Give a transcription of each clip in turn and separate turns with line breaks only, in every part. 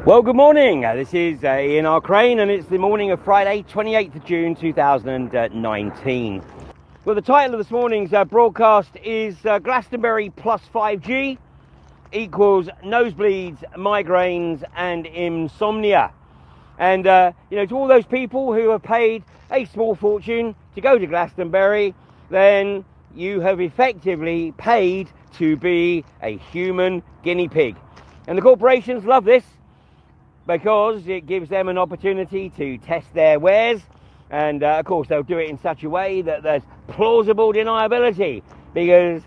Well, good morning. This is Ian R. Crane, and it's the morning of Friday, 28th of June 2019. Well, the title of this morning's broadcast is Glastonbury plus 5G equals nosebleeds, migraines, and insomnia. And, to all those people who have paid a small fortune to go to Glastonbury, then you have effectively paid to be a human guinea pig. And the corporations love this, because it gives them an opportunity to test their wares, and of course they'll do it in such a way that there's plausible deniability, because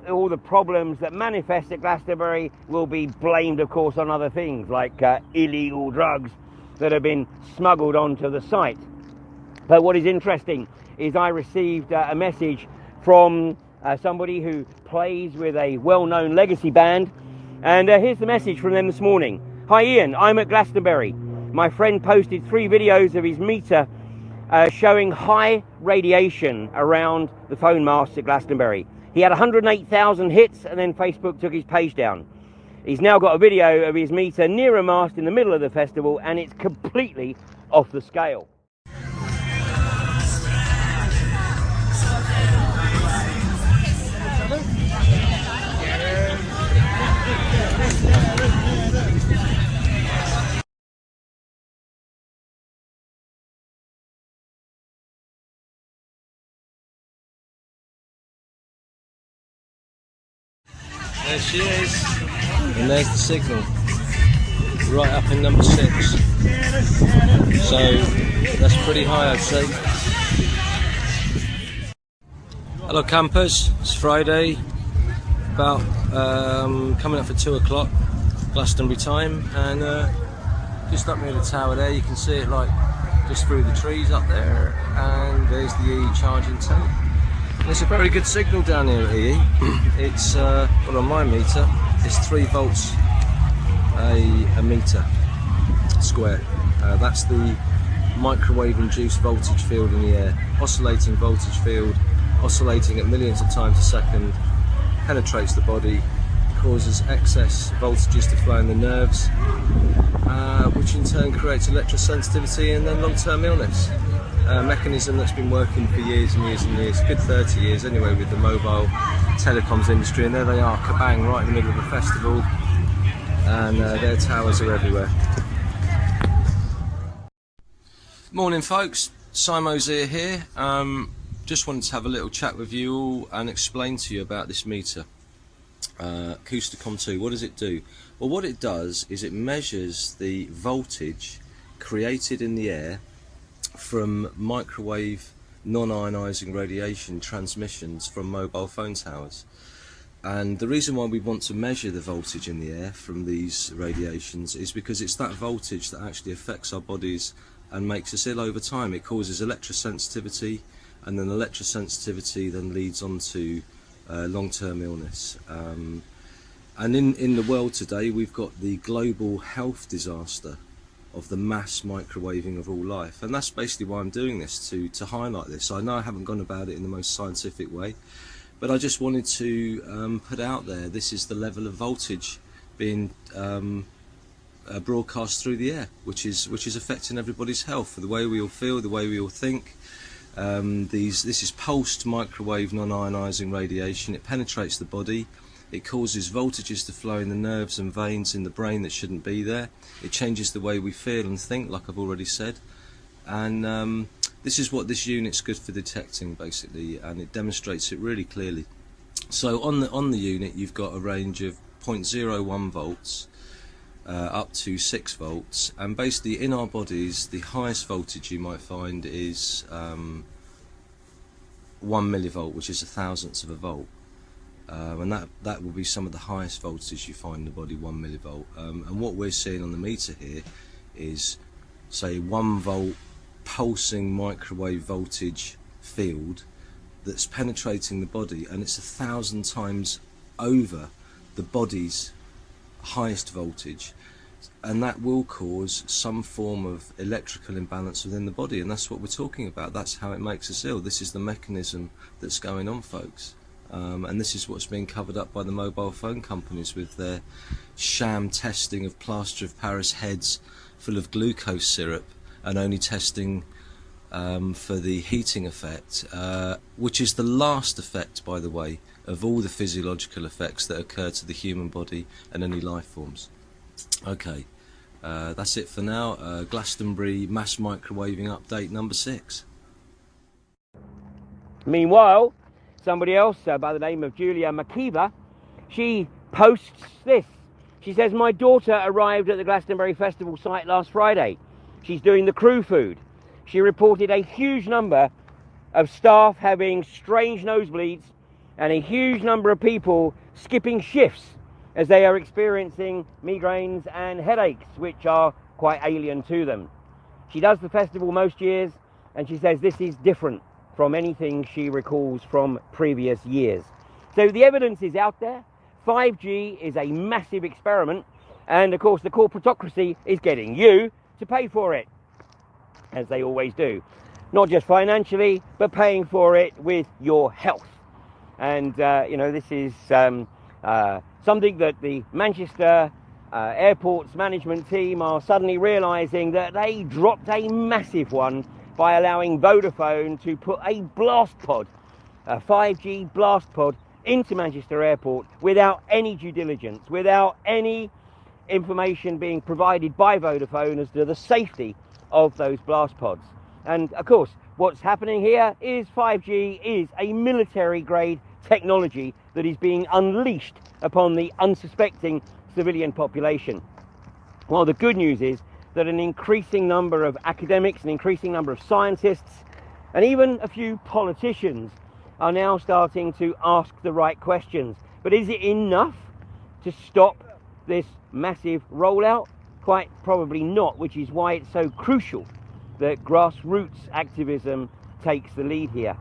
all the problems that manifest at Glastonbury will be blamed, of course, on other things like illegal drugs that have been smuggled onto the site. But what is interesting is I received a message from somebody who plays with a well-known legacy band, and here's the message from them this morning. Hi Ian, I'm at Glastonbury. My friend posted 3 videos of his meter showing high radiation around the phone masts at Glastonbury. He had 108,000 hits, and then Facebook took his page down. He's now got a video of his meter near a mast in the middle of the festival, and it's completely off the scale.
There she is, and there's the signal, right up in number 6, so that's pretty high, I'd say. Hello campers, it's Friday, about coming up for 2 o'clock, Glastonbury time, and just up near the tower there, you can see it like just through the trees up there, and there's the EE charging tank. There's a very good signal down here at EE. It's, well, on my meter, it's 3 volts a meter square. That's the microwave induced voltage field in the air. Oscillating voltage field, oscillating at millions of times a second, penetrates the body, causes excess voltages to flow in the nerves, which in turn creates electrosensitivity and then long-term illness. A mechanism that's been working for years and years and years, good 30 years anyway, with the mobile telecoms industry, and there they are, kabang, right in the middle of the festival, and their towers are everywhere. Morning folks, Simo Zia here. Just wanted to have a little chat with you all and explain to you about this meter, Acousticom 2. What does it do? Well, what it does is it measures the voltage created in the air from microwave non-ionising radiation transmissions from mobile phone towers. And the reason why we want to measure the voltage in the air from these radiations is because it's that voltage that actually affects our bodies and makes us ill over time. It causes electrosensitivity, and then electrosensitivity then leads on to long-term illness. And in the world today, we've got the global health disaster of the mass microwaving of all life, and that's basically why I'm doing this, to highlight this. I know I haven't gone about it in the most scientific way, but I just wanted to put out there, this is the level of voltage being broadcast through the air, which is affecting everybody's health, the way we all feel, the way we all think. This is pulsed microwave non-ionising radiation. It penetrates the body. It causes voltages to flow in the nerves and veins in the brain that shouldn't be there. It changes the way we feel and think, like I've already said. And this is what this unit's good for detecting, basically, and it demonstrates it really clearly. So on the unit, you've got a range of 0.01 volts up to 6 volts, and basically in our bodies, the highest voltage you might find is 1 millivolt, which is a thousandth of a volt. And that will be some of the highest voltages you find in the body, 1 millivolt. And what we're seeing on the meter here is, say, 1 volt pulsing microwave voltage field that's penetrating the body, and it's 1,000 times over the body's highest voltage, and that will cause some form of electrical imbalance within the body, and that's what we're talking about. That's how it makes us ill. This is the mechanism that's going on, folks. And this is what's being covered up by the mobile phone companies with their sham testing of plaster of Paris heads full of glucose syrup, and only testing for the heating effect, which is the last effect, by the way, of all the physiological effects that occur to the human body and any life forms. Okay, that's it for now. Glastonbury mass microwaving update number 6.
Meanwhile, somebody else by the name of Julia Makiba, she posts this. She says, my daughter arrived at the Glastonbury Festival site last Friday. She's doing the crew food. She reported a huge number of staff having strange nosebleeds and a huge number of people skipping shifts as they are experiencing migraines and headaches, which are quite alien to them. She does the festival most years, and she says this is different from anything she recalls from previous years. So the evidence is out there. 5G is a massive experiment, and of course the corporatocracy is getting you to pay for it, as they always do. Not just financially, but paying for it with your health. And this is something that the Manchester Airport's management team are suddenly realising, that they dropped a massive one by allowing Vodafone to put a blast pod, a 5G blast pod, into Manchester Airport without any due diligence, without any information being provided by Vodafone as to the safety of those blast pods. And of course, what's happening here is 5G is a military grade technology that is being unleashed upon the unsuspecting civilian population. Well, the good news is that an increasing number of academics, an increasing number of scientists, and even a few politicians are now starting to ask the right questions. But is it enough to stop this massive rollout? Quite probably not, which is why it's so crucial that grassroots activism takes the lead here.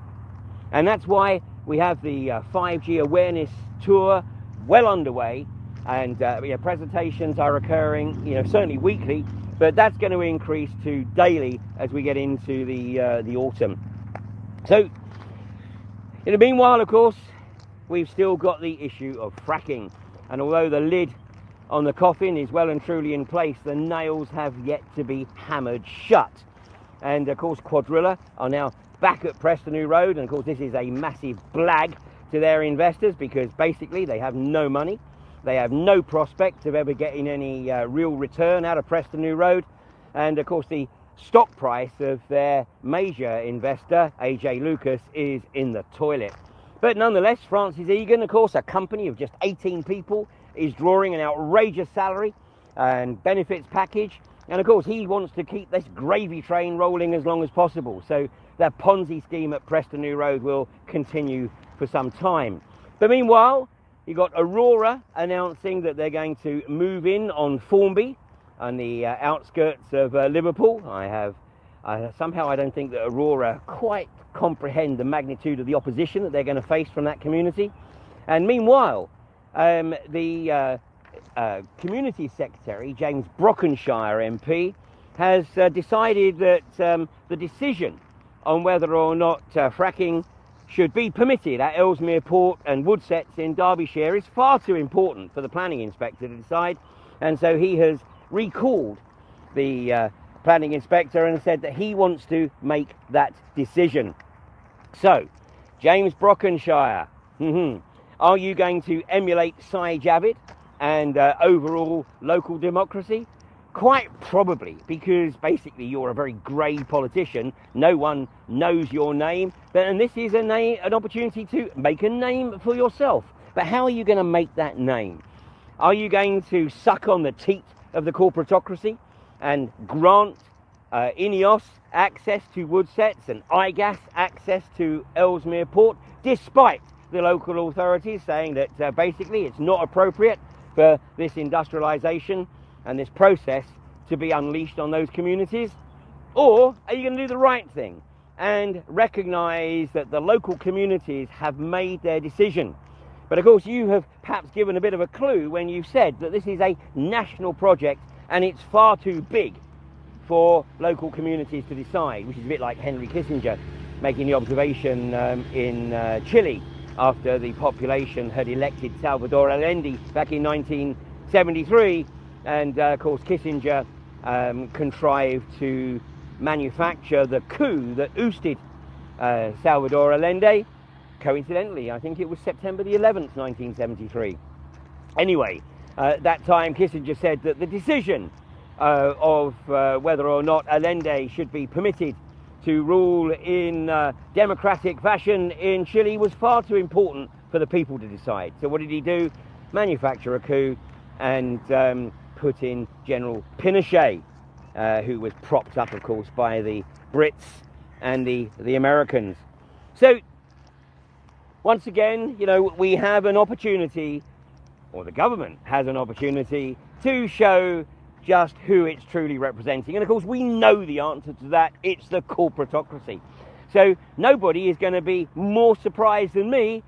And that's why we have the 5G awareness tour well underway, and presentations are occurring, certainly weekly, but that's going to increase to daily as we get into the autumn. So, in the meanwhile, of course, we've still got the issue of fracking, and although the lid on the coffin is well and truly in place, the nails have yet to be hammered shut. And of course, Quadrilla are now back at Preston New Road, and of course this is a massive blag to their investors, because basically they have no money. They have no prospect of ever getting any real return out of Preston New Road. And of course the stock price of their major investor, AJ Lucas, is in the toilet. But nonetheless, Francis Egan, of course, a company of just 18 people, is drawing an outrageous salary and benefits package. And of course he wants to keep this gravy train rolling as long as possible. So that Ponzi scheme at Preston New Road will continue for some time. But meanwhile, you got Aurora announcing that they're going to move in on Formby on the outskirts of Liverpool. Somehow I don't think that Aurora quite comprehend the magnitude of the opposition that they're going to face from that community. And meanwhile, the Community Secretary, James Brockenshire MP, has decided that the decision on whether or not fracking should be permitted at Ellesmere Port and Woodsets in Derbyshire is far too important for the planning inspector to decide. And so he has recalled the planning inspector and said that he wants to make that decision. So, James Brockenshire, are you going to emulate Sy Javid and overall local democracy? Quite probably, because basically you're a very grey politician. No one knows your name, and this is an opportunity to make a name for yourself. But how are you going to make that name? Are you going to suck on the teat of the corporatocracy and grant INEOS access to Woodsets and iGas access to Ellesmere Port, despite the local authorities saying that basically it's not appropriate for this industrialisation and this process to be unleashed on those communities? Or are you going to do the right thing and recognise that the local communities have made their decision? But of course you have perhaps given a bit of a clue when you said that this is a national project and it's far too big for local communities to decide, which is a bit like Henry Kissinger making the observation in Chile after the population had elected Salvador Allende back in 1973. And of course Kissinger contrived to manufacture the coup that ousted Salvador Allende. Coincidentally, I think it was September the 11th, 1973. Anyway, that time Kissinger said that the decision of whether or not Allende should be permitted to rule in democratic fashion in Chile was far too important for the people to decide. So what did he do? Manufacture a coup and put in General Pinochet, who was propped up, of course, by the Brits and the Americans. So once again, you know, we have an opportunity, or the government has an opportunity, to show just who it's truly representing. And of course we know the answer to that. It's the corporatocracy. So nobody is going to be more surprised than me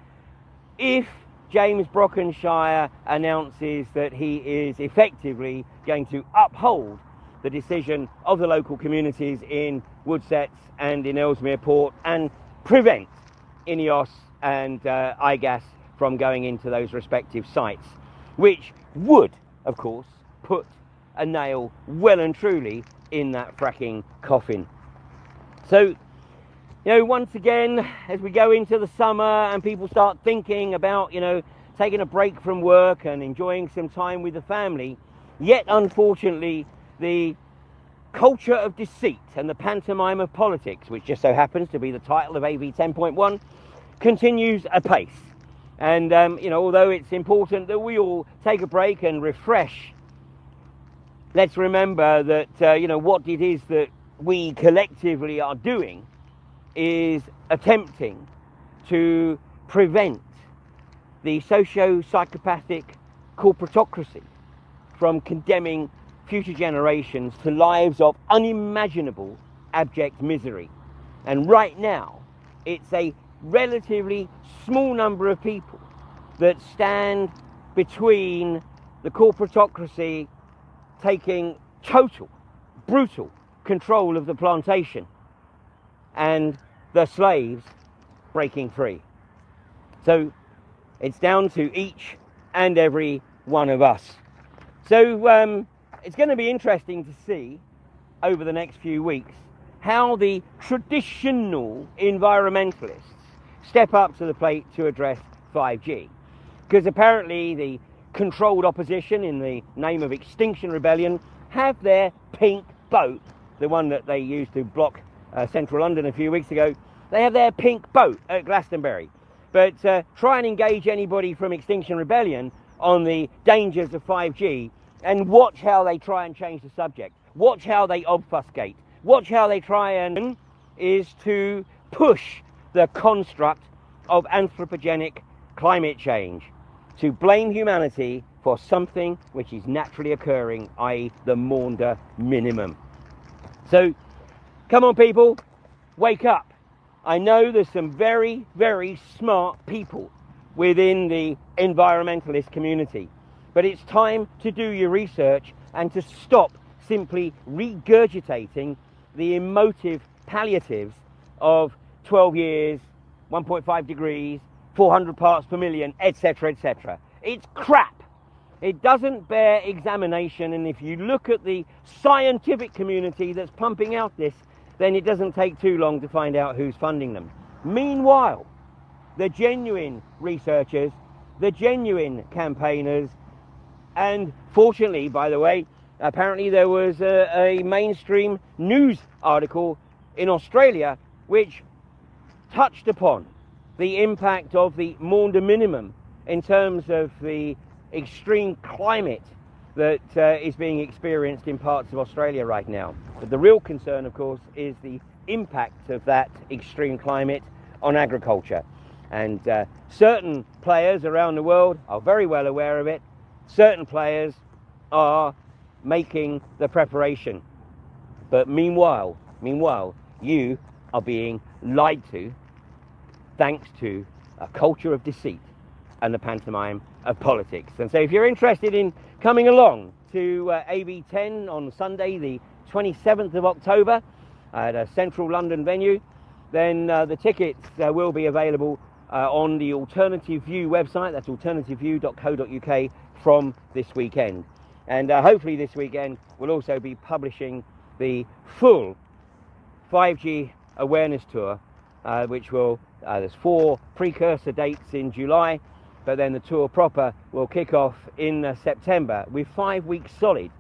if James Brockenshire announces that he is effectively going to uphold the decision of the local communities in Woodsets and in Ellesmere Port and prevent INEOS and IGAS from going into those respective sites, which would, of course, put a nail well and truly in that fracking coffin. So, you know, once again, as we go into the summer and people start thinking about, you know, taking a break from work and enjoying some time with the family, yet unfortunately the culture of deceit and the pantomime of politics, which just so happens to be the title of AV 10.1, continues apace. And, you know, although it's important that we all take a break and refresh, let's remember that, you know, what it is that we collectively are doing is attempting to prevent the socio-psychopathic corporatocracy from condemning future generations to lives of unimaginable abject misery. And right now, it's a relatively small number of people that stand between the corporatocracy taking total, brutal control of the plantation and the slaves breaking free. So it's down to each and every one of us. So it's going to be interesting to see over the next few weeks how the traditional environmentalists step up to the plate to address 5G. Because apparently the controlled opposition in the name of Extinction Rebellion have their pink boat, the one that they used to block central London a few weeks ago, they have their pink boat at Glastonbury. But try and engage anybody from Extinction Rebellion on the dangers of 5G and watch how they try and change the subject. Watch how they obfuscate. Watch how they try and is to push the construct of anthropogenic climate change, to blame humanity for something which is naturally occurring, i.e. the Maunder minimum. So, come on people, wake up. I know there's some very, very smart people within the environmentalist community, but it's time to do your research and to stop simply regurgitating the emotive palliatives of 12 years, 1.5 degrees, 400 parts per million, etc., etc. It's crap. It doesn't bear examination, and if you look at the scientific community that's pumping out this, then it doesn't take too long to find out who's funding them. Meanwhile, the genuine researchers, the genuine campaigners, and fortunately, by the way, apparently there was a mainstream news article in Australia which touched upon the impact of the Maunder minimum in terms of the extreme climate that is being experienced in parts of Australia right now. But the real concern, of course, is the impact of that extreme climate on agriculture. And certain players around the world are very well aware of it. Certain players are making the preparation. But meanwhile, you are being lied to thanks to a culture of deceit and the pantomime of politics. And so if you're interested in coming along to AV10 on Sunday the 27th of October at a central London venue, then the tickets will be available on the Alternative View website. That's alternativeview.co.uk from this weekend. And hopefully this weekend we'll also be publishing the full 5G awareness tour, which will, there's 4 precursor dates in July, but then the tour proper will kick off in September with 5 weeks solid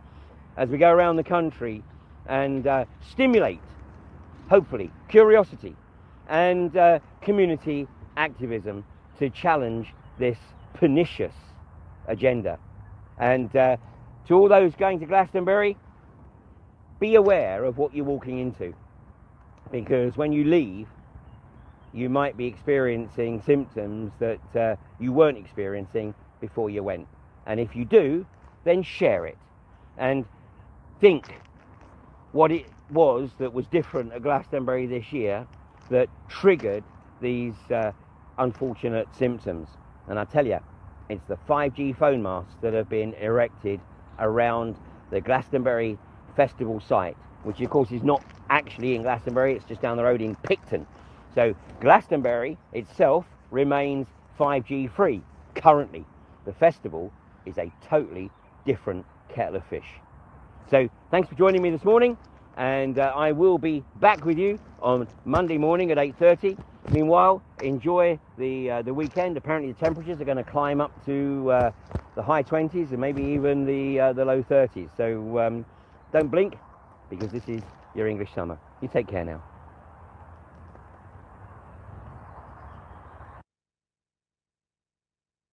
as we go around the country and stimulate, hopefully, curiosity and community activism to challenge this pernicious agenda. And to all those going to Glastonbury, be aware of what you're walking into, because when you leave, you might be experiencing symptoms that you weren't experiencing before you went. And if you do, then share it and think what it was that was different at Glastonbury this year that triggered these unfortunate symptoms. And I tell you, it's the 5G phone masts that have been erected around the Glastonbury Festival site, which of course is not actually in Glastonbury, it's just down the road in Picton. So Glastonbury itself remains 5G free currently. The festival is a totally different kettle of fish. So thanks for joining me this morning, and I will be back with you on Monday morning at 8:30. Meanwhile, enjoy the weekend. Apparently the temperatures are going to climb up to the high 20s and maybe even the low 30s. So don't blink, because this is your English summer. You take care now.